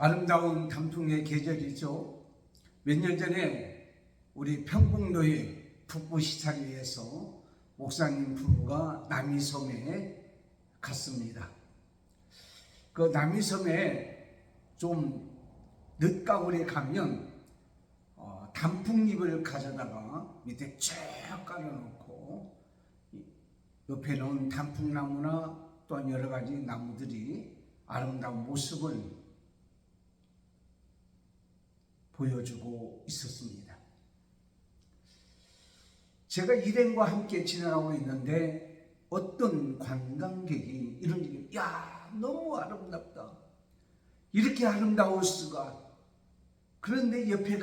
아름다운 단풍의 계절이죠. 몇 년 전에 우리 평북로의 북부 시찰을 위해서 목사님 부부가 남이섬에 갔습니다. 그 남이섬에 좀 늦가을에 가면 단풍잎을 가져다가 밑에 쭉 깔아놓고 옆에는 단풍나무나 또한 여러 가지 나무들이 아름다운 모습을 보여주고 있었습니다. 제가 일행과 함께 지나가고 있는데 어떤 관광객이 이런 얘기, 야, 너무 아름답다. 이렇게 아름다울 수가. 그런데 옆에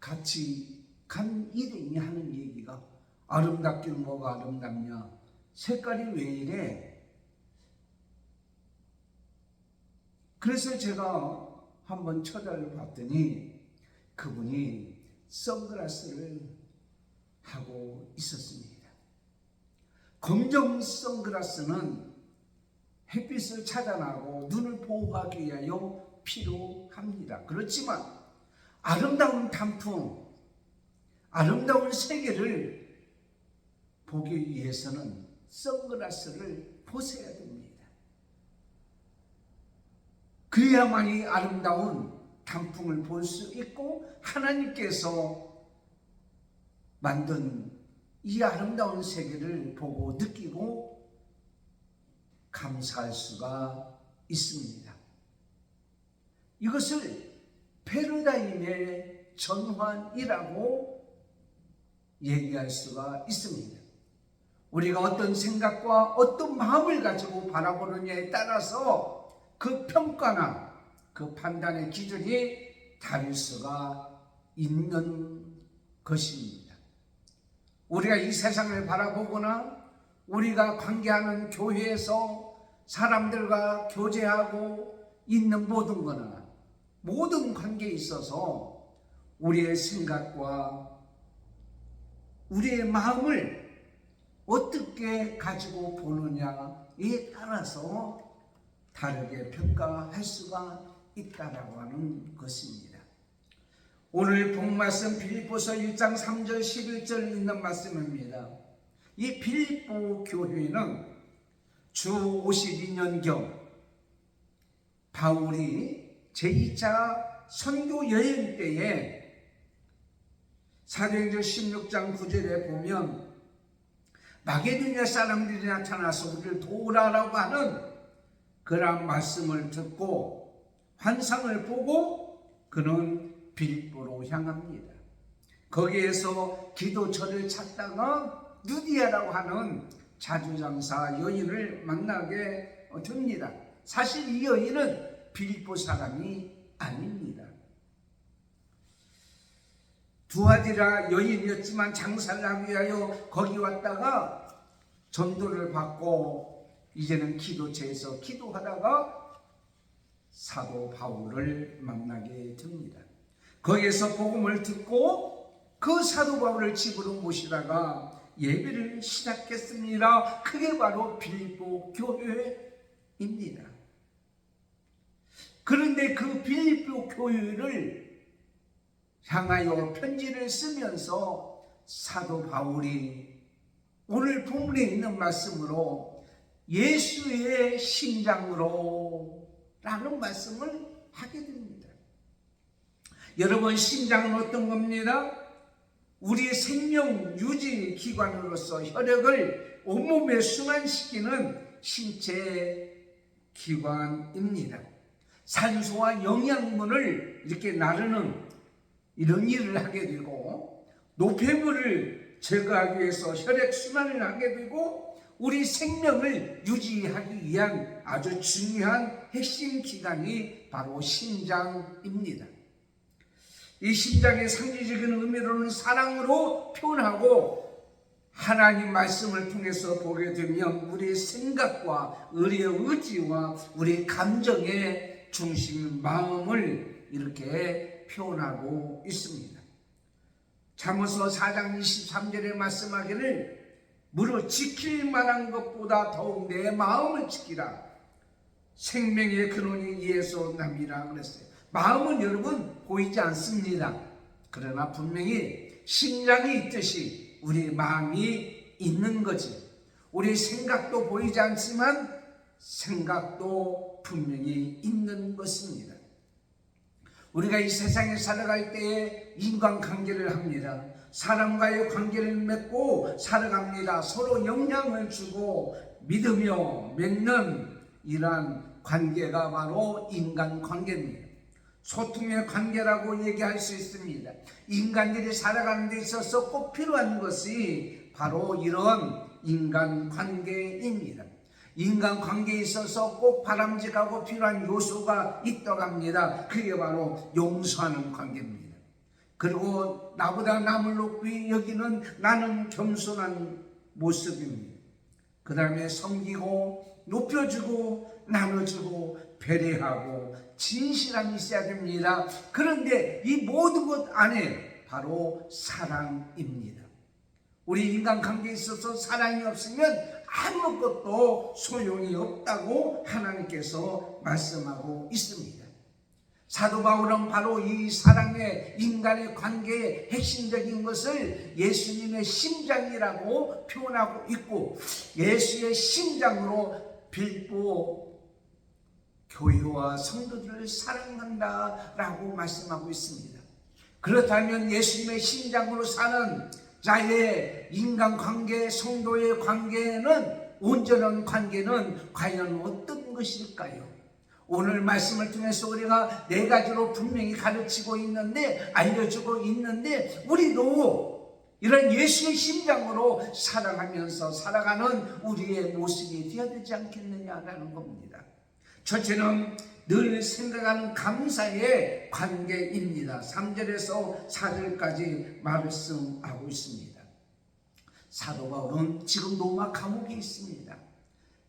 같이 간 일행이 하는 얘기가, 아름답긴 뭐가 아름답냐, 색깔이 왜 이래. 그래서 제가 한번 쳐다를 봤더니 그분이 선글라스를 하고 있었습니다. 검정 선글라스는 햇빛을 차단하고 눈을 보호하기 위하여 필요합니다. 그렇지만 아름다운 단풍, 아름다운 세계를 보기 위해서는 선글라스를 벗어야 됩니다. 그래야만이 아름다운 단풍을 볼 수 있고 하나님께서 만든 이 아름다운 세계를 보고 느끼고 감사할 수가 있습니다. 이것을 패러다임의 전환이라고 얘기할 수가 있습니다. 우리가 어떤 생각과 어떤 마음을 가지고 바라보느냐에 따라서 그 평가나 그 판단의 기준이 다를 수가 있는 것입니다. 우리가 이 세상을 바라보거나 우리가 관계하는 교회에서 사람들과 교제하고 있는 모든 거나 모든 관계에 있어서 우리의 생각과 우리의 마음을 어떻게 가지고 보느냐에 따라서 다르게 평가할 수가 있다라고 하는 것입니다. 오늘 본 말씀 빌립보서 1장 3절 11절 있는 말씀입니다. 이 빌립보 교회는 주 52년경 바울이 제2차 선교 여행 때에 사도행전 16장 9절에 보면 마게도냐 사람들이 나타나서 우리를 도우라라고 하는 그러한 말씀을 듣고 환상을 보고 그는 빌립보로 향합니다. 거기에서 기도처를 찾다가 누디아라고 하는 자주장사 여인을 만나게 됩니다. 사실 이 여인은 빌립보 사람이 아닙니다. 두아디라 여인이었지만 장사를 하기 위하여 거기 왔다가 전도를 받고 이제는 기도처에서 기도하다가 사도 바울을 만나게 됩니다. 거기에서 복음을 듣고 그 사도 바울을 집으로 모시다가 예배를 시작했습니다. 그게 바로 빌립보 교회입니다. 그런데 그 빌립보 교회를 향하여 편지를 쓰면서 사도 바울이 오늘 본문에 있는 말씀으로 예수의 심장으로 라는 말씀을 하게 됩니다. 여러분, 심장은 어떤 겁니다? 우리의 생명 유지 기관으로서 혈액을 온몸에 순환시키는 신체 기관입니다. 산소와 영양분을 이렇게 나르는 이런 일을 하게 되고, 노폐물을 제거하기 위해서 혈액 순환을 하게 되고, 우리 생명을 유지하기 위한 아주 중요한 핵심 기관이 바로 심장입니다. 이 심장의 상징적인 의미로는 사랑으로 표현하고, 하나님 말씀을 통해서 보게 되면 우리의 생각과 우리의 의지와 우리의 감정의 중심, 마음을 이렇게 표현하고 있습니다. 잠언서 4장 23절에 말씀하기를 무릇 지킬 만한 것보다 더욱 내 마음을 지키라. 생명의 근원이 예수 남이라 그랬어요. 마음은 여러분 보이지 않습니다. 그러나 분명히 심장이 있듯이 우리 마음이 있는 거지. 우리 생각도 보이지 않지만 생각도 분명히 있는 것입니다. 우리가 이 세상에 살아갈 때에 인간관계를 합니다. 사람과의 관계를 맺고 살아갑니다. 서로 영향을 주고 믿으며 맺는 이러한 관계가 바로 인간관계입니다. 소통의 관계라고 얘기할 수 있습니다. 인간들이 살아가는 데 있어서 꼭 필요한 것이 바로 이런 인간관계입니다. 인간관계에 있어서 꼭 바람직하고 필요한 요소가 있다고 합니다. 그게 바로 용서하는 관계입니다. 그리고 나보다 남을 높이 여기는 나는 겸손한 모습입니다. 그 다음에 섬기고 높여주고 나눠주고 배려하고 진실함이 있어야 됩니다. 그런데 이 모든 것 안에 바로 사랑입니다. 우리 인간관계에 있어서 사랑이 없으면 아무것도 소용이 없다고 하나님께서 말씀하고 있습니다. 사도 바울은 바로 이 사랑의 인간의 관계의 핵심적인 것을 예수님의 심장이라고 표현하고 있고, 예수의 심장으로 빌보 교회와 성도들을 사랑한다라고 말씀하고 있습니다. 그렇다면 예수님의 심장으로 사는 자의 인간관계, 성도의 관계는, 온전한 관계는 과연 어떤 것일까요? 오늘 말씀을 통해서 우리가 네 가지로 분명히 가르치고 있는데, 알려주고 있는데, 우리도 이런 예수의 심장으로 사랑하면서 살아가는 우리의 모습이 되어야 되지 않겠느냐라는 겁니다. 첫째는 늘 생각하는 감사의 관계입니다. 3절에서 4절까지 말씀하고 있습니다. 사도 바울은 지금 로마 감옥에 있습니다.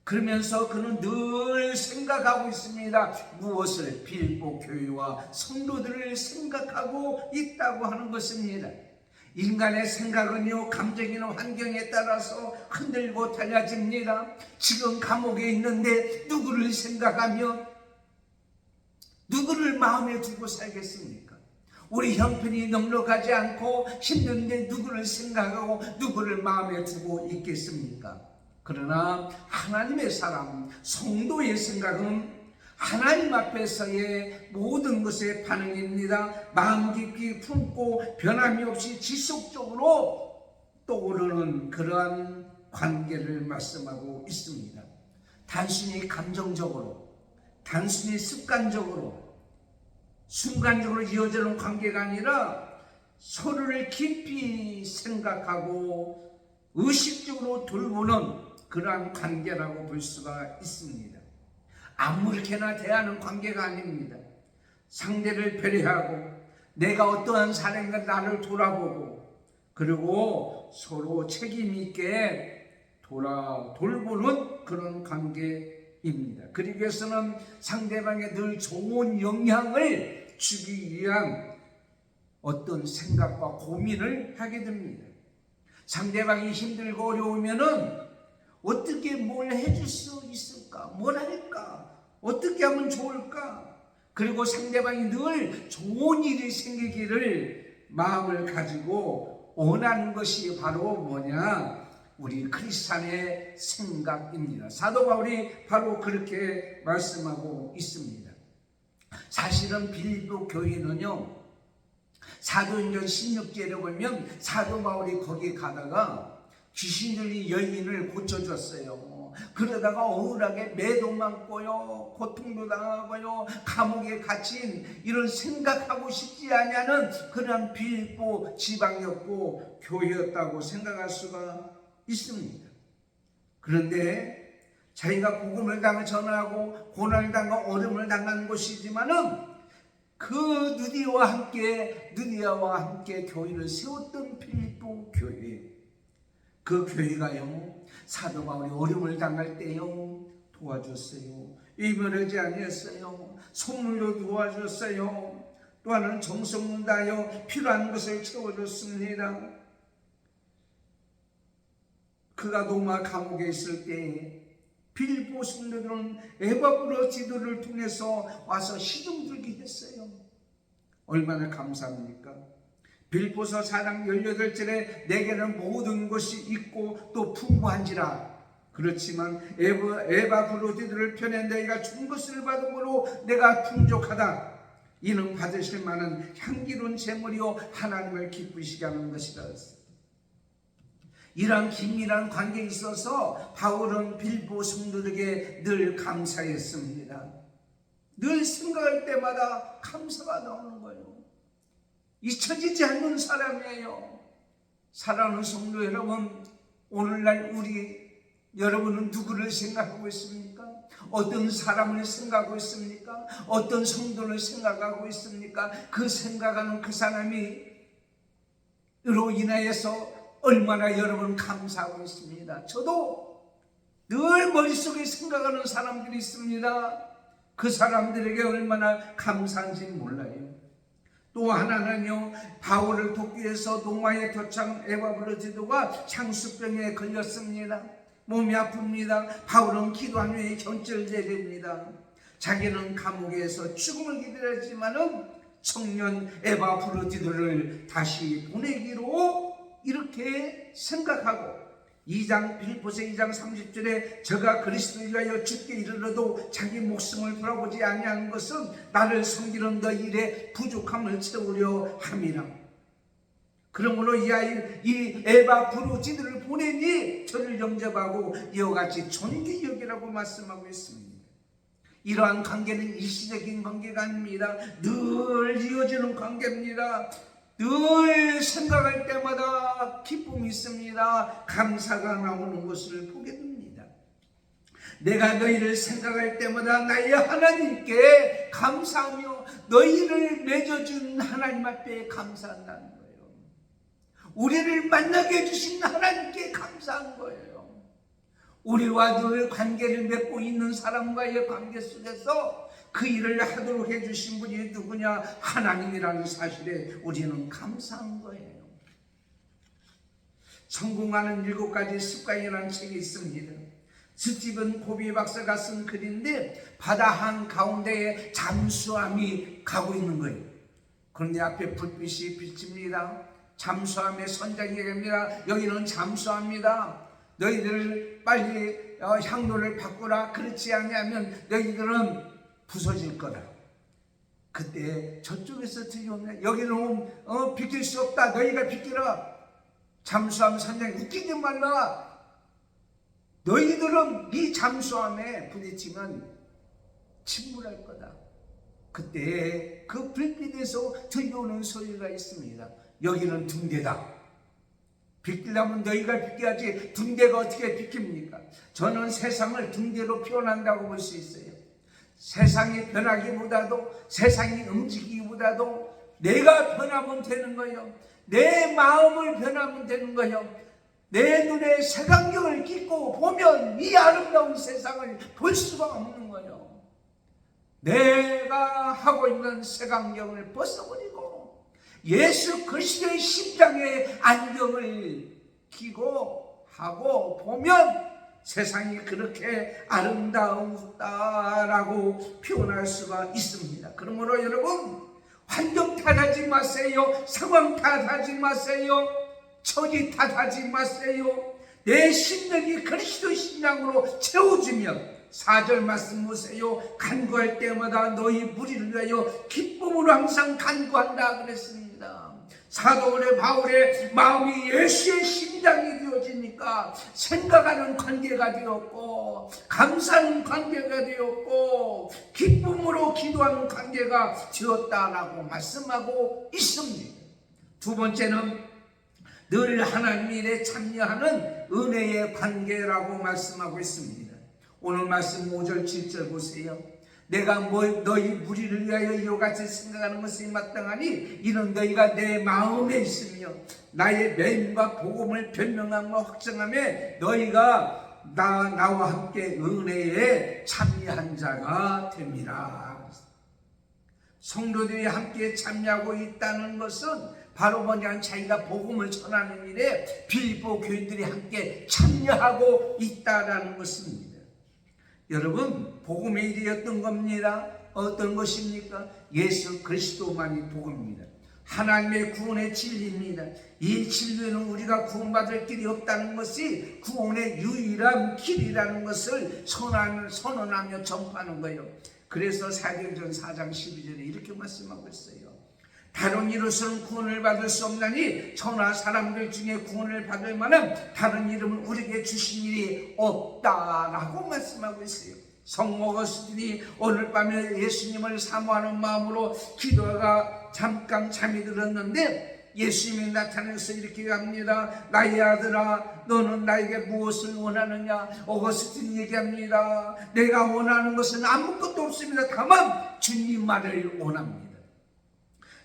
그러면서 그는 늘 생각하고 있습니다. 무엇을? 빌보 교회와 성도들을 생각하고 있다고 하는 것입니다. 인간의 생각은요, 감정이나 환경에 따라서 흔들고 달라집니다. 지금 감옥에 있는데 누구를 생각하며 누구를 마음에 두고 살겠습니까? 우리 형편이 넉넉하지 않고 힘든데 누구를 생각하고 누구를 마음에 두고 있겠습니까? 그러나 하나님의 사람, 성도의 생각은 하나님 앞에서의 모든 것의 반응입니다. 마음 깊이 품고 변함이 없이 지속적으로 떠오르는 그러한 관계를 말씀하고 있습니다. 단순히 감정적으로, 단순히 습관적으로, 순간적으로 이어지는 관계가 아니라 서로를 깊이 생각하고 의식적으로 돌보는 그러한 관계라고 볼 수가 있습니다. 아무렇게나 대하는 관계가 아닙니다. 상대를 배려하고 내가 어떠한 사람인가 나를 돌아보고, 그리고 서로 책임 있게 돌보는 그런 관계입니다. 그러기 위해서는 상대방에 늘 좋은 영향을 주기 위한 어떤 생각과 고민을 하게 됩니다. 상대방이 힘들고 어려우면은 어떻게 뭘 해줄 수 있을까? 뭘 할까? 어떻게 하면 좋을까? 그리고 상대방이 늘 좋은 일이 생기기를 마음을 가지고 원하는 것이 바로 뭐냐? 우리 크리스찬의 생각입니다. 사도 바울이 바로 그렇게 말씀하고 있습니다. 사실은 빌립보 교회는요, 사도행전 16절에 보면 사도 바울이 거기 가다가 귀신들이 여인을 고쳐줬어요. 그러다가 억울하게 매도 맞고요, 고통도 당하고요, 감옥에 갇힌 이런 생각하고 싶지 않냐는 그런 빌립보 지방이었고 교회였다고 생각할 수가 있습니다. 그런데 자기가 복음을 전하고 고난을 당하고 어려움을 당한 곳이지만은 그 느디아와 함께 교회를 세웠던 빌립보 교회, 그 교회가요, 사도 바울이 어려움을 당할 때요 도와줬어요. 이별하지 아니했어요. 선물로 도와줬어요. 또 하나는 정성을 다하여 필요한 것을 채워줬습니다. 그가 로마 감옥에 있을 때 빌보 성도들은 에바브로 지도를 통해서 와서 시중 들게 했어요. 얼마나 감사합니까? 빌보서 4장 18절에 내게는 모든 것이 있고 또 풍부한지라. 그렇지만 에바브로디들을 편에 너희가 준 것을 받음으로 내가 풍족하다. 이는 받으실 만한 향기로운 제물이요 하나님을 기쁘시게 하는 것이라. 이러한 긴밀한 관계에 있어서 바울은 빌보 성도들에게 늘 감사했습니다. 늘 생각할 때마다 감사가 나오는 거예요. 잊혀지지 않는 사람이에요. 사랑하는 성도 여러분, 오늘날 여러분은 누구를 생각하고 있습니까? 어떤 사람을 생각하고 있습니까? 어떤 성도를 생각하고 있습니까? 그 생각하는 그 사람이 으로 인하여서 얼마나 여러분 감사하고 있습니다. 저도 늘 머릿속에 생각하는 사람들이 있습니다. 그 사람들에게 얼마나 감사한지 몰라요. 또 하나는요, 바울을 돕기 위해서 로마에 도착한 에바브로 창수병에 걸렸습니다. 몸이 아픕니다. 바울은 기도한 후에 견절되립니다. 자기는 감옥에서 죽음을 기다렸지만은 청년 에바브로디도를 다시 보내기로 이렇게 생각하고 빌보서 2장 30절에 저가 그리스도를 위하여 죽게 이르러도 자기 목숨을 돌아보지 아니하는 것은 나를 섬기는 너희 일에 부족함을 채우려 함이라. 그러므로 이 에바브로디도를 보내니 저를 영접하고 이와 같이 존귀 여기라고 말씀하고 있습니다. 이러한 관계는 일시적인 관계가 아닙니다. 늘 이어지는 관계입니다. 늘 생각할 때마다 기쁨이 있습니다. 감사가 나오는 것을 보게 됩니다. 내가 너희를 생각할 때마다 나의 하나님께 감사하며 너희를 맺어준 하나님 앞에 감사한다는 거예요. 우리를 만나게 해주신 하나님께 감사한 거예요. 우리와 늘 관계를 맺고 있는 사람과의 관계 속에서 그 일을 하도록 해주신 분이 누구냐? 하나님이라는 사실에 우리는 감사한 거예요. 성공하는 7가지 습관이라는 책이 있습니다. 스티븐 코비 박사가 쓴 글인데 바다 한가운데에 잠수함이 가고 있는 거예요. 그런데 앞에 불빛이 비칩니다. 잠수함의 선장이 됩니다. 여기는 잠수함입니다. 너희들 빨리 향로를 바꾸라. 그렇지 않으면 너희들은 부서질 거다. 그때 저쪽에서 들려오면 여기는 비킬 수 없다. 너희가 비키라. 잠수함 선장이 웃기지 말라. 너희들은 이 잠수함에 부딪히면 침몰할 거다. 그때 그 불빛에서 들려오는 소리가 있습니다. 여기는 둥대다. 비키려면 너희가 비켜야지 둥대가 어떻게 비킵니까? 저는 세상을 둥대로 표현한다고 볼 수 있어요. 세상이 변하기보다도 세상이 움직이기보다도 내가 변하면 되는 거예요. 내 마음을 변하면 되는 거예요. 내 눈에 색안경을 끼고 보면 이 아름다운 세상을 볼 수가 없는 거예요. 내가 하고 있는 색안경을 벗어버리고 예수 그리스도의 심장에 안경을 끼고 하고 보면 세상이 그렇게 아름다웠다라고 표현할 수가 있습니다. 그러므로 여러분, 환경 탓하지 마세요. 상황 탓하지 마세요. 처지 탓하지 마세요. 내 심령이 그리스도 심령으로 채워지면 4절 말씀 보세요. 간구할 때마다 너희 무리를 위하여 기쁨으로 항상 간구한다 그랬습니다. 사도 바울의 마음이 예수의 심장이 되어지니까 생각하는 관계가 되었고 감사하는 관계가 되었고 기쁨으로 기도하는 관계가 되었다라고 말씀하고 있습니다. 두 번째는 늘 하나님 일에 참여하는 은혜의 관계라고 말씀하고 있습니다. 오늘 말씀 5절 7절 보세요. 내가 너희 무리를 위하여 이와 같이 생각하는 것이 마땅하니 이는 너희가 내 마음에 있으며 나의 명과 복음을 변명함과 확정함에 너희가 나와 함께 은혜에 참여한 자가 됩니다. 성도들이 함께 참여하고 있다는 것은 바로 뭐냐면 자기가 복음을 전하는 일에 빌보 교인들이 함께 참여하고 있다라는 것입니다. 여러분, 복음의 일이 어떤 겁니다. 어떤 것입니까? 예수 그리스도만이 복음입니다. 하나님의 구원의 진리입니다. 이 진리는 우리가 구원받을 길이 없다는 것이 구원의 유일한 길이라는 것을 선언하며 전파하는 거예요. 그래서 사도행전 4장 12절에 이렇게 말씀하고 있어요. 다른 이로서는 구원을 받을 수 없나니 천하 사람들 중에 구원을 받을 만한 다른 이름을 우리에게 주신 일이 없다라고 말씀하고 있어요. 성모 어거스틴이 오늘 밤에 예수님을 사모하는 마음으로 기도하다가 잠깐 잠이 들었는데 예수님이 나타나서 이렇게 합니다. 나의 아들아, 너는 나에게 무엇을 원하느냐? 어거스틴이 얘기합니다. 내가 원하는 것은 아무것도 없습니다. 다만 주님만을 원합니다.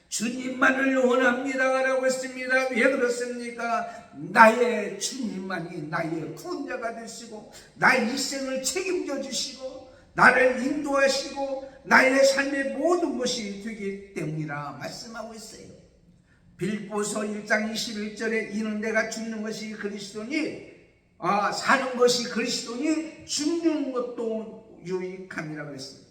주님만을 원합니다 라고 했습니다. 왜 그렇습니까? 나의 주님만이 나의 구원자가 되시고 나의 일생을 책임져 주시고 나를 인도하시고 나의 삶의 모든 것이 되기 때문이라 말씀하고 있어요. 빌보서 1장 21절에 이는 내가 죽는 것이 그리스도니 사는 것이 그리스도니 죽는 것도 유익함이라고 했습니다.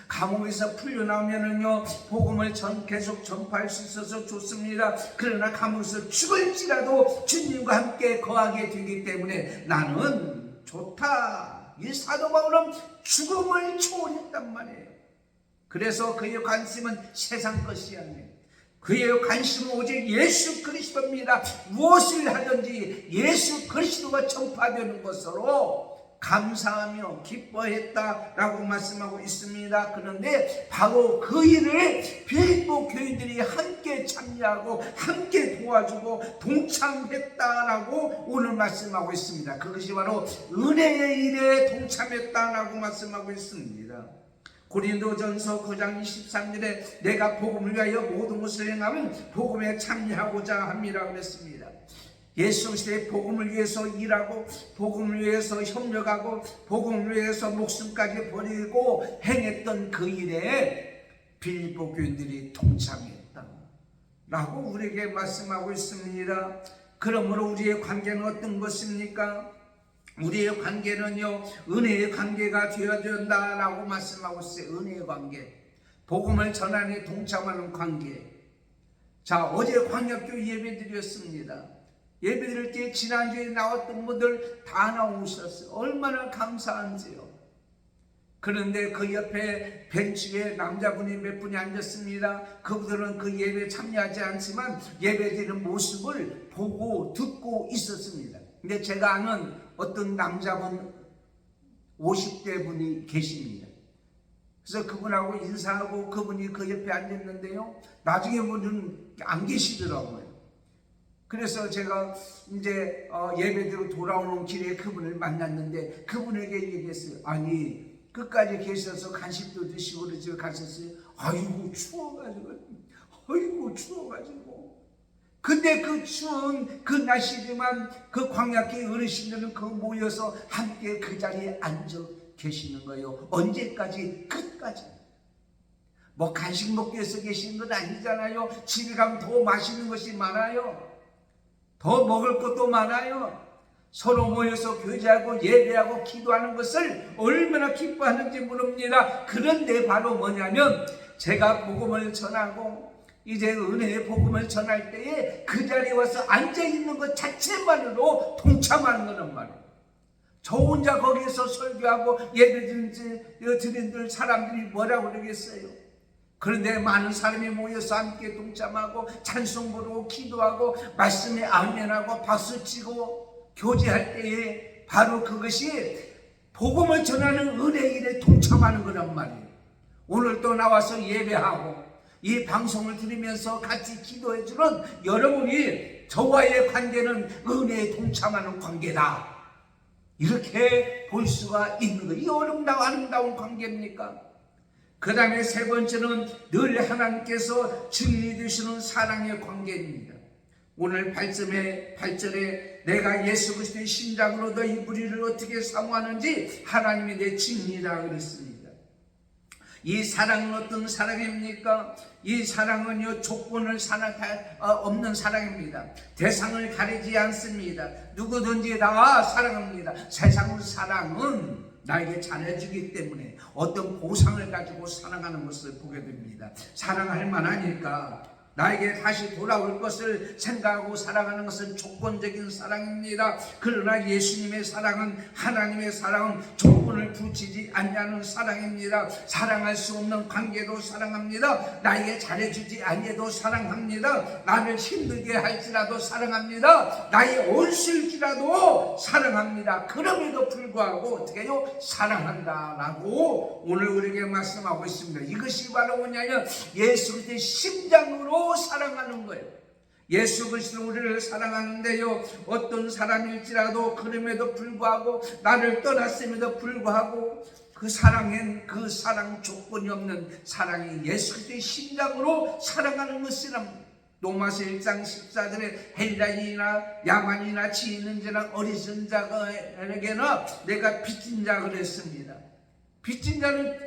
감옥에서 풀려나오면은요, 복음을 계속 전파할 수 있어서 좋습니다. 그러나 감옥에서 죽을지라도 주님과 함께 거하게 되기 때문에 나는 좋다. 이 사도 바울은 죽음을 초월했단 말이에요. 그래서 그의 관심은 세상 것이 아니에요. 그의 관심은 오직 예수 그리스도입니다. 무엇을 하든지 예수 그리스도가 전파되는 것으로 감사하며 기뻐했다라고 말씀하고 있습니다. 그런데 바로 그 일을 빌보 교인들이 함께 참여하고 함께 도와주고 동참했다라고 오늘 말씀하고 있습니다. 그것이 바로 은혜의 일에 동참했다라고 말씀하고 있습니다. 고린도전서 9장 23절에 내가 복음을 위하여 모든 것을 행하면 복음에 참여하고자 함이라고 했습니다. 예수 그리스도의 복음을 위해서 일하고 복음을 위해서 협력하고 복음을 위해서 목숨까지 버리고 행했던 그 일에 빌보 교인들이 동참했다 라고 우리에게 말씀하고 있습니다. 그러므로 우리의 관계는 어떤 것입니까? 우리의 관계는요, 은혜의 관계가 되어야 된다라고 말씀하고 있어요. 은혜의 관계, 복음을 전하는 동참하는 관계. 자, 어제 광역교 예배드렸습니다. 예배드릴 때 지난주에 나왔던 분들 다 나오셨어요. 얼마나 감사한지요. 그런데 그 옆에 벤치에 남자분이 몇 분이 앉았습니다. 그분들은 그 예배에 참여하지 않지만 예배드리는 모습을 보고 듣고 있었습니다. 근데 제가 아는 어떤 남자분 50대 분이 계십니다. 그래서 그분하고 인사하고 그분이 그 옆에 앉았는데요, 나중에 보면 안 계시더라고요. 그래서 제가 이제 예배대로 돌아오는 길에 그분을 만났는데 그분에게 얘기했어요. 아니, 끝까지 계셔서 간식도 드시고 그러지 가셨어요. 아이고 추워가지고. 근데 그 추운 그 날씨지만 그 광야교회 어르신들은 그 모여서 함께 그 자리에 앉아 계시는 거예요. 언제까지? 끝까지. 뭐 간식 먹기 위해서 계시는 건 아니잖아요. 집에 가면 더 맛있는 것이 많아요. 더 먹을 것도 많아요. 서로 모여서 교제하고 예배하고 기도하는 것을 얼마나 기뻐하는지 모릅니다. 그런데 바로 뭐냐면 제가 복음을 전하고 이제 은혜의 복음을 전할 때에 그 자리에 와서 앉아있는 것 자체만으로 동참하는 거란 말이에요. 저 혼자 거기에서 설교하고 예배드린 사람들이 뭐라고 그러겠어요. 그런데 많은 사람이 모여서 함께 동참하고 찬송 부르고 기도하고 말씀에 아멘하고 박수치고 교제할 때에 바로 그것이 복음을 전하는 은혜의 일에 동참하는 거란 말이에요. 오늘 또 나와서 예배하고 이 방송을 들으면서 같이 기도해주는 여러분이 저와의 관계는 은혜에 동참하는 관계다. 이렇게 볼 수가 있는 거예요. 이 아름다운 관계입니까? 그 다음에 세 번째는 늘 하나님께서 증인이 되시는 사랑의 관계입니다. 오늘 8절에 내가 예수 그리스도의 심장으로 너희 무리를 어떻게 사모하는지 하나님이 내 증인이라 그랬습니다. 이 사랑은 어떤 사랑입니까? 이 사랑은요, 조건을 없는 사랑입니다. 대상을 가리지 않습니다. 누구든지 다 사랑합니다. 세상 사랑은 나에게 잘해주기 때문에 어떤 보상을 가지고 사랑하는 것을 보게 됩니다. 사랑할 만하니까 나에게 다시 돌아올 것을 생각하고 사랑하는 것은 조건적인 사랑입니다. 그러나 예수님의 사랑은, 하나님의 사랑은 조건을 붙이지 않냐는 사랑입니다. 사랑할 수 없는 관계도 사랑합니다. 나에게 잘해주지 않아도 사랑합니다. 나를 힘들게 할지라도 사랑합니다. 나의 원수일지라도 사랑합니다. 그럼에도 불구하고 어떻게 해요? 사랑한다라고 오늘 우리에게 말씀하고 있습니다. 이것이 바로 뭐냐면 예수 그리스도의 심장으로 사랑하는 거예요. 예수 그리스도 우리를 사랑하는데요, 어떤 사람일지라도 그럼에도 불구하고, 나를 떠났음에도 불구하고 그 사랑엔 그 사랑 조건이 없는 사랑이 예수 그리스도의 심장으로 사랑하는 것이랍니다. 로마서 1장 14절에 헬라인이나 야만이나 지 있는 자나 어리석은 자에게는 내가 빚진 자 그랬습니다. 빚진 자는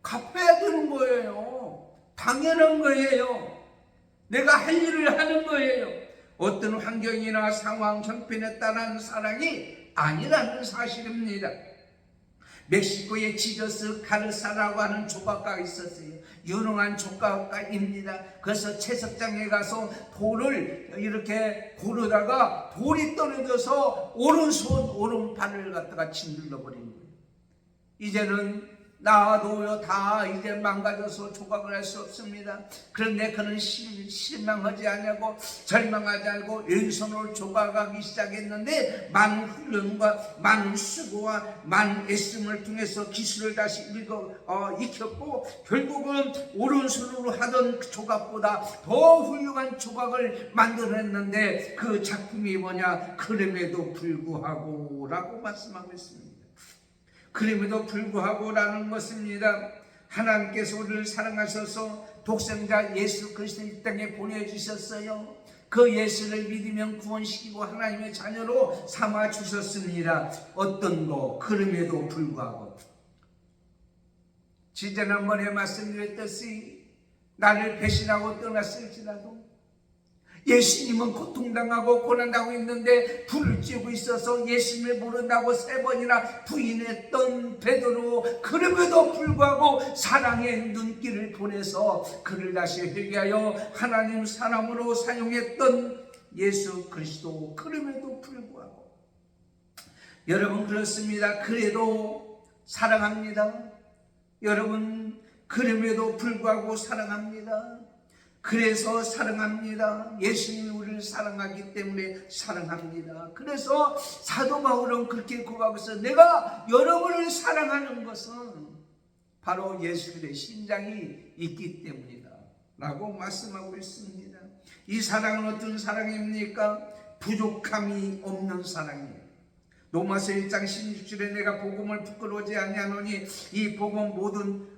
갚아야 되는 거예요. 당연한 거예요. 내가 할 일을 하는 거예요. 어떤 환경이나 상황, 형편에 따른 사랑이 아니라는 사실입니다. 멕시코에 지저스 카르사라고 하는 조각가가 있었어요. 유능한 조각가입니다. 그래서 채석장에 가서 돌을 이렇게 고르다가 돌이 떨어져서 오른손 오른팔을 갖다가 짓눌러 버린 거예요. 이제는 나도요 다 이제 망가져서 조각을 할 수 없습니다. 그런데 그는 실망하지 않고 절망하지 않고 왼손으로 조각하기 시작했는데, 많은 훈련과 많은 수고와 많은 애씀을 통해서 기술을 다시 익혔고 결국은 오른손으로 하던 조각보다 더 훌륭한 조각을 만들어냈는데, 그 작품이 뭐냐? 그럼에도 불구하고 라고 말씀하고 있습니다. 그럼에도 불구하고라는 것입니다. 하나님께서 우리를 사랑하셔서 독생자 예수 그리스도를 이 땅에 보내주셨어요. 그 예수를 믿으면 구원시키고 하나님의 자녀로 삼아 주셨습니다. 어떤 거? 그럼에도 불구하고. 지난번에 말씀드렸듯이 나를 배신하고 떠났을지라도 예수님은 고통당하고 고난당하고 있는데 불을 쬐고 있어서 예수님을 모른다고 3번이나 부인했던 베드로, 그럼에도 불구하고 사랑의 눈길을 보내서 그를 다시 회개하여 하나님 사람으로 사용했던 예수 그리스도, 그럼에도 불구하고. 여러분 그렇습니다. 그래도 사랑합니다. 여러분 그럼에도 불구하고 사랑합니다. 그래서 사랑합니다. 예수님이 우리를 사랑하기 때문에 사랑합니다. 그래서 사도 바울은 그렇게 고백하고 있어요. 내가 여러분을 사랑하는 것은 바로 예수의 심장이 있기 때문이다 라고 말씀하고 있습니다. 이 사랑은 어떤 사랑입니까? 부족함이 없는 사랑이에요. 로마서 1장 16절에 내가 복음을 부끄러워하지 아니하노니 이 복음 모든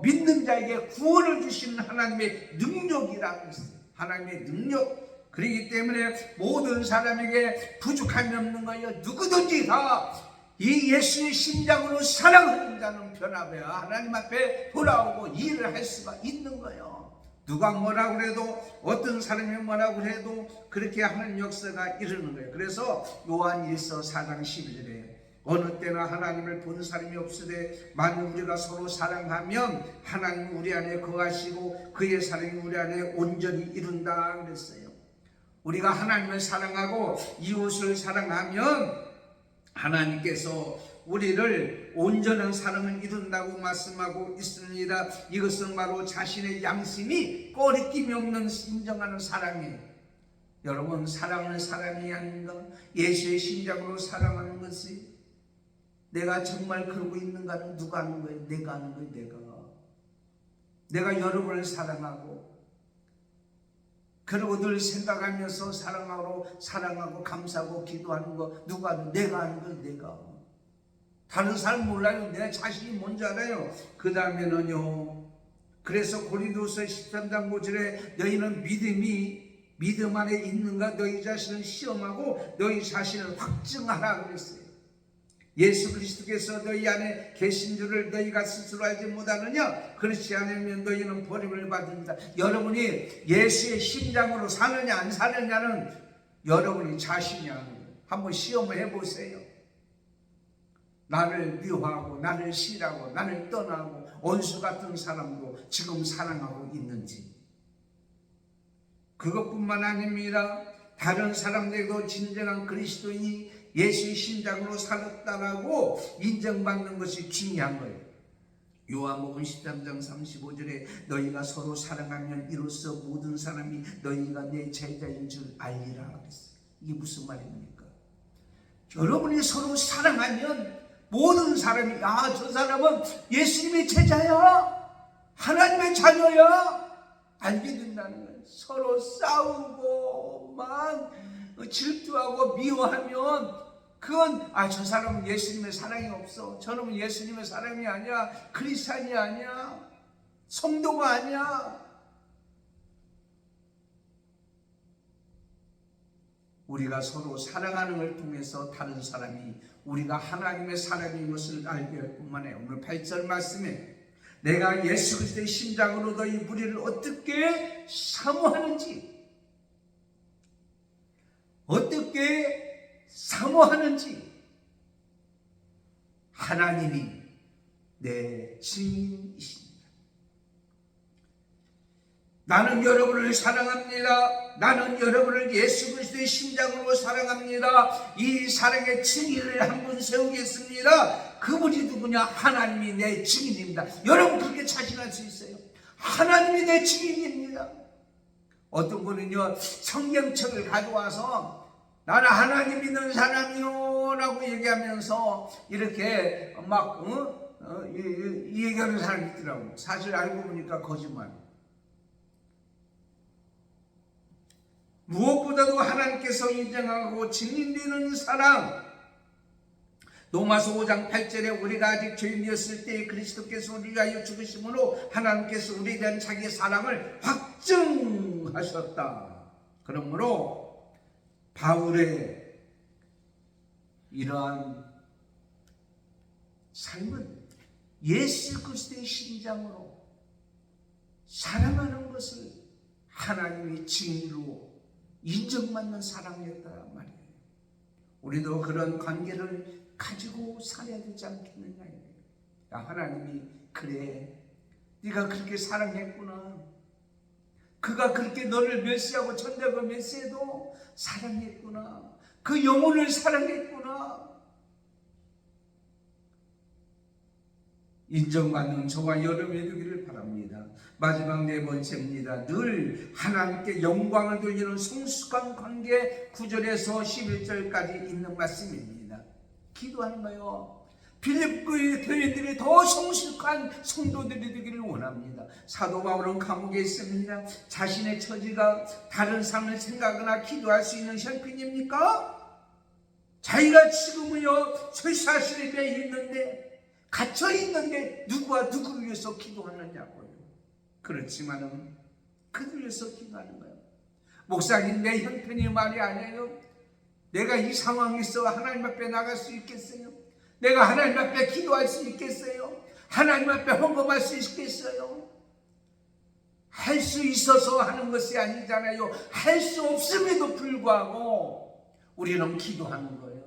믿는 자에게 구원을 주시는 하나님의 능력이라고 했어요. 하나님의 능력. 그렇기 때문에 모든 사람에게 부족함이 없는 거예요. 누구든지 다 이 예수의 심장으로 사랑하는 자는 변화되어 하나님 앞에 돌아오고 일을 할 수가 있는 거예요. 누가 뭐라고 해도, 어떤 사람이 뭐라고 해도 그렇게 하는 역사가 이르는 거예요. 그래서 요한 1서 4장 11절에 어느 때나 하나님을 본 사람이 없으되 만일 우리가 서로 사랑하면 하나님 우리 안에 거하시고 그의 사랑이 우리 안에 온전히 이룬다 그랬어요. 우리가 하나님을 사랑하고 이웃을 사랑하면 하나님께서 우리를 온전한 사랑을 이룬다고 말씀하고 있습니다. 이것은 바로 자신의 양심이 꺼리낌이 없는 인정하는 사랑이에요. 여러분 사랑하는 사람이 아닌가? 예수의 심장으로 사랑하는 것이 내가 정말 그러고 있는가는 누가 아는 거예요? 내가 아는 거예요. 내가 여러분을 사랑하고 그리고 늘 생각하면서 사랑하고 감사하고 기도하는 거 누가 아는? 내가 아는 거예요. 내가. 다른 사람 몰라요. 내 자신이 뭔지 알아요. 그 다음에는요, 그래서 고린도서 13장 5절에 너희는 믿음 안에 있는가? 너희 자신을 시험하고 너희 자신을 확증하라 그랬어요. 예수 그리스도께서 너희 안에 계신 줄을 너희가 스스로 알지 못하느냐? 그렇지 않으면 너희는 버림을 받습니다. 여러분이 예수의 심장으로 사느냐 안 사느냐는 여러분이 자신이 아는 거예요. 한번 시험을 해보세요. 나를 미워하고 나를 싫어하고 나를 떠나고 원수 같은 사람도 지금 사랑하고 있는지. 그것뿐만 아닙니다. 다른 사람들도 진정한 그리스도인이 예수의 심장으로 살았다라고 인정받는 것이 중요한 거예요. 요한복음 13장 35절에 너희가 서로 사랑하면 이로써 모든 사람이 너희가 내 제자인 줄 알리라 그랬어요. 이게 무슨 말입니까? 여러분이 서로 사랑하면 모든 사람이 저 사람은 예수님의 제자야, 하나님의 자녀야 알게 된다는 거예요. 서로 싸우고 막 질투하고 미워하면 그건 저 사람은 예수님의 사랑이 없어, 저놈은 예수님의 사랑이 아니야, 크리스찬이 아니야, 성도가 아니야. 우리가 서로 사랑하는 걸 통해서 다른 사람이 우리가 하나님의 사랑인 것을 알게 할 뿐만 아니라 오늘 8절 말씀에 내가 예수 그리스도의 심장으로 너희 무리를 어떻게 사모하는지, 하나님이 내 증인이십니다. 나는 여러분을 사랑합니다. 나는 여러분을 예수 그리스도의 심장으로 사랑합니다. 이 사랑의 증인을 한 분 세우겠습니다. 그분이 누구냐? 하나님이 내 증인입니다. 여러분 그렇게 자신할 수 있어요? 하나님이 내 증인입니다. 어떤 분은요 성경책을 가져와서 나는 하나님 믿는 사람이요 라고 얘기하면서 이렇게 막 이 얘기하는 사람이 있더라고요. 사실 알고 보니까 거짓말. 무엇보다도 하나님께서 인정하고 증인되는 사랑. 로마서 5장 8절에 우리가 아직 죄인이었을 때 그리스도께서 우리를 위하여 죽으심으로 하나님께서 우리에 대한 자기의 사랑을 확증하셨다. 그러므로 바울의 이러한 삶은 예수 그리스도의 심장으로 사랑하는 것을 하나님의 증인으로 인정받는 사랑이었단 말이에요. 우리도 그런 관계를 가지고 살아야 되지 않겠느냐. 하나님이 그래, 네가 그렇게 사랑했구나. 그가 그렇게 너를 멸시하고 천대고 멸시해도 사랑했구나. 그 영혼을 사랑했구나. 인정받는 저와 여러분이 되기를 바랍니다. 마지막 네 번째입니다. 늘 하나님께 영광을 돌리는 성숙한 관계 9절에서 11절까지 있는 말씀입니다. 기도하는 거예요. 빌립보의 교회들이 더 성숙한 성도들이 되기를 원합니다. 사도 바울은 감옥에 있습니다. 자신의 처지가 다른 사람을 생각하거나 기도할 수 있는 형편입니까? 자기가 지금은요 쇠사슬에 있는데 갇혀 있는데 누구와 누구를 위해서 기도하느냐고요. 그렇지만은 그들 위해서 기도하는 거예요. 목사님, 내 형편이 말이 아니에요. 내가 이 상황에서 하나님 앞에 나갈 수 있겠어요? 내가 하나님 앞에 기도할 수 있겠어요? 하나님 앞에 헌금할 수 있겠어요? 할 수 있어서 하는 것이 아니잖아요. 할 수 없음에도 불구하고 우리는 기도하는 거예요.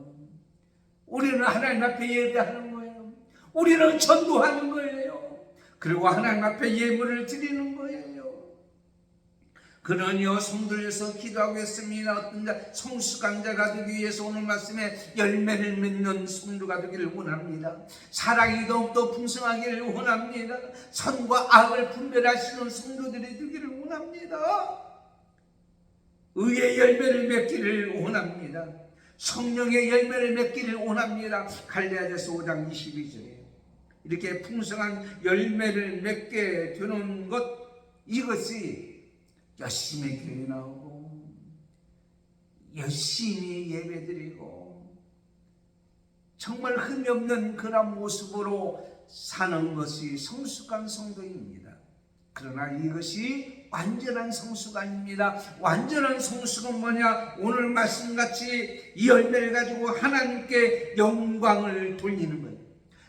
우리는 하나님 앞에 예배하는 거예요. 우리는 전도하는 거예요. 그리고 하나님 앞에 예물을 드리는 거예요. 그러니요 성도에서 기도하겠습니다. 어떤 자 성숙한 자가 되기 위해서 오늘 말씀에 열매를 맺는 성도가 되기를 원합니다. 사랑이 더욱더 풍성하기를 원합니다. 선과 악을 분별하시는 성도들이 되기를 원합니다. 의의 열매를 맺기를 원합니다. 성령의 열매를 맺기를 원합니다. 갈라디아서 5장 22절에 이렇게 풍성한 열매를 맺게 되는 것, 이것이 열심히 교회 나오고 열심히 예배드리고 정말 흠이 없는 그런 모습으로 사는 것이 성숙한 성도입니다. 그러나 이것이 완전한 성수가 아닙니다. 완전한 성수는 뭐냐? 오늘 말씀같이 이 열매를 가지고 하나님께 영광을 돌리는 거예요.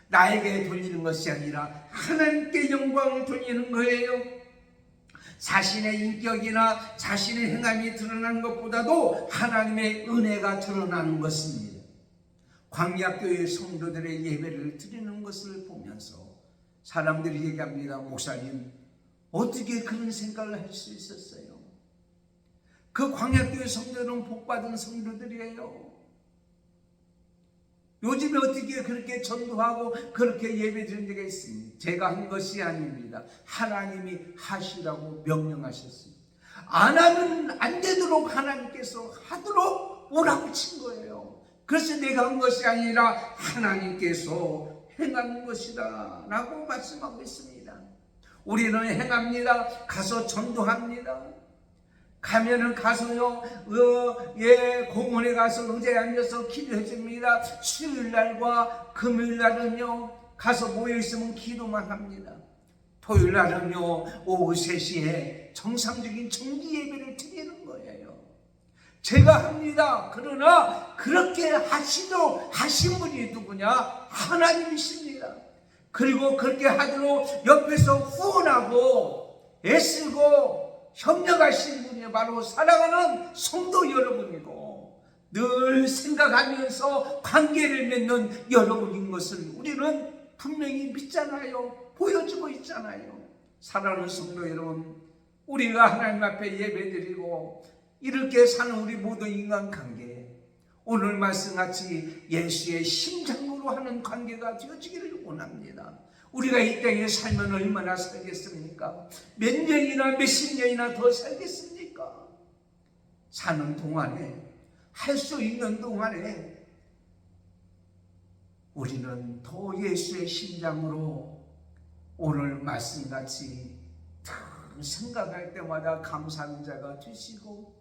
나에게 돌리는 것이 아니라 하나님께 영광을 돌리는 거예요. 자신의 인격이나 자신의 행함이 드러나는 것보다도 하나님의 은혜가 드러나는 것입니다. 광야교회 성도들의 예배를 드리는 것을 보면서 사람들이 얘기합니다. 목사님, 어떻게 그런 생각을 할 수 있었어요? 그 광야교회 성도들은 복받은 성도들이에요. 요즘에 어떻게 그렇게 전도하고 그렇게 예배드리는 데가 있습니까? 제가 한 것이 아닙니다. 하나님이 하시라고 명령하셨습니다. 안 하면 안 되도록 하나님께서 하도록 몰아붙인 거예요. 그래서 내가 한 것이 아니라 하나님께서 행하는 것이다 라고 말씀하고 있습니다. 우리는 행합니다. 가서 전도합니다. 가면은 가서요, 공원에 가서 의자에 앉아서 기도해 줍니다. 수요일날과 금요일날은요, 가서 모여있으면 기도만 합니다. 토요일날은요, 오후 3시에 정상적인 정기 예배를 드리는 거예요. 제가 합니다. 그러나 그렇게 하신 분이 누구냐? 하나님이십니다. 그리고 그렇게 하도록 옆에서 후원하고 애쓰고 협력하신 분이 바로 사랑하는 성도 여러분이고 늘 생각하면서 관계를 맺는 여러분인 것을 우리는 분명히 믿잖아요. 보여주고 있잖아요. 사랑하는 성도 여러분, 우리가 하나님 앞에 예배드리고 이렇게 사는 우리 모든 인간관계, 오늘 말씀같이 예수의 심장으로 하는 관계가 되어지기를 원합니다. 우리가 이 땅에 살면 얼마나 살겠습니까? 몇 년이나 몇십 년이나 더 살겠습니까? 사는 동안에, 할 수 있는 동안에 우리는 더 예수의 심장으로 오늘 말씀같이 생각할 때마다 감사하는 자가 되시고,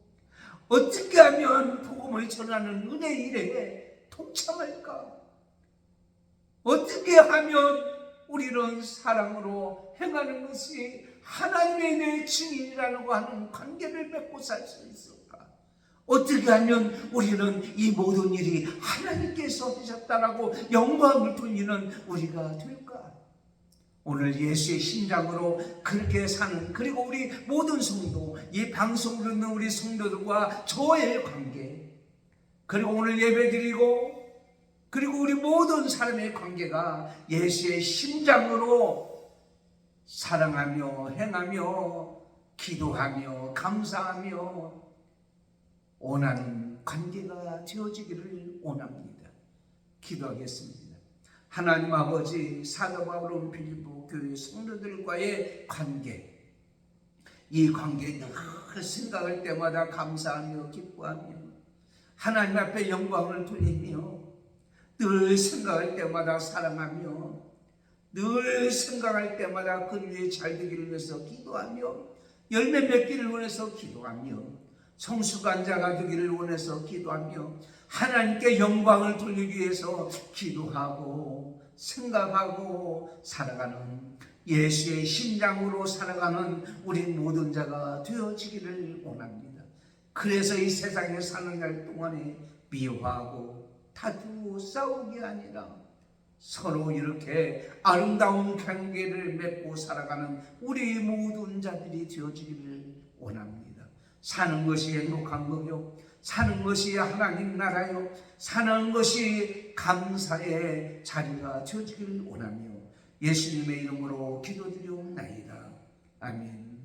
어떻게 하면 복음을 전하는 은혜 일에 동참할까? 어떻게 하면 우리는 사랑으로 행하는 것이 하나님의 내 증인이라고 하는 관계를 맺고 살 수 있을까? 어떻게 하면 우리는 이 모든 일이 하나님께서 하셨다라고 영광을 돌리는 우리가 될까? 오늘 예수의 심장으로 그렇게 사는, 그리고 우리 모든 성도, 이 방송을 듣는 우리 성도들과 저의 관계, 그리고 오늘 예배드리고 그리고 우리 모든 사람의 관계가 예수의 심장으로 사랑하며 행하며 기도하며 감사하며 원하는 관계가 되어지기를 원합니다. 기도하겠습니다. 하나님 아버지, 사도 바울은 빌립보 교회 성도들과의 관계, 이 관계에 늘 생각할 때마다 감사하며 기뻐하며 하나님 앞에 영광을 돌리며 늘 생각할 때마다 사랑하며 늘 생각할 때마다 그 위에 잘 되기를 위해서 기도하며 열매 맺기를 원해서 기도하며 성숙한 자가 되기를 원해서 기도하며 하나님께 영광을 돌리기 위해서 기도하고 생각하고 살아가는 예수의 심장으로 살아가는 우리 모든 자가 되어지기를 원합니다. 그래서 이 세상에 사는 날 동안에 미워하고 다투고 싸우기 아니라 서로 이렇게 아름다운 관계를 맺고 살아가는 우리 모든 자들이 되어지기를 원합니다. 사는 것이 행복한 거요, 사는 것이 하나님 나라요, 사는 것이 감사의 자리가 되어지기를 원하며 예수님의 이름으로 기도드리옵나이다. 아멘.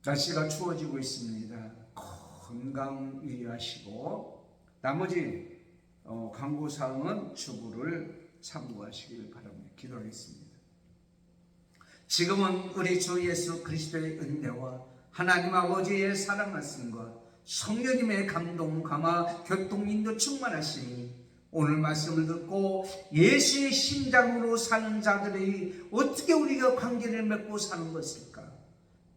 날씨가 추워지고 있습니다. 건강 유의하시고 나머지 광고사항은 주부를 참고하시길 바랍니다. 기도하겠습니다. 지금은 우리 주 예수 그리스도의 은혜와 하나님 아버지의 사랑하심과 성령님의 감동, 감화, 교통, 인도 충만하시니 오늘 말씀을 듣고 예수의 심장으로 사는 자들이 어떻게 우리가 관계를 맺고 사는 것일까?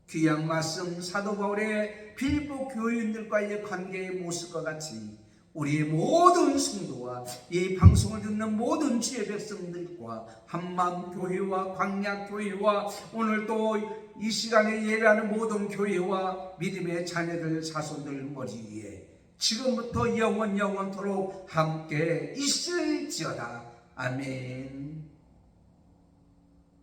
귀한 말씀 사도 바울의 빌립보 교인들과의 관계의 모습과 같이 우리의 모든 성도와 이 방송을 듣는 모든 주의 백성들과 한마음교회와 광야교회와 오늘 또 이 시간에 예배하는 모든 교회와 믿음의 자녀들 자손들 머리 위에 지금부터 영원토록 함께 있을지어다. 아멘.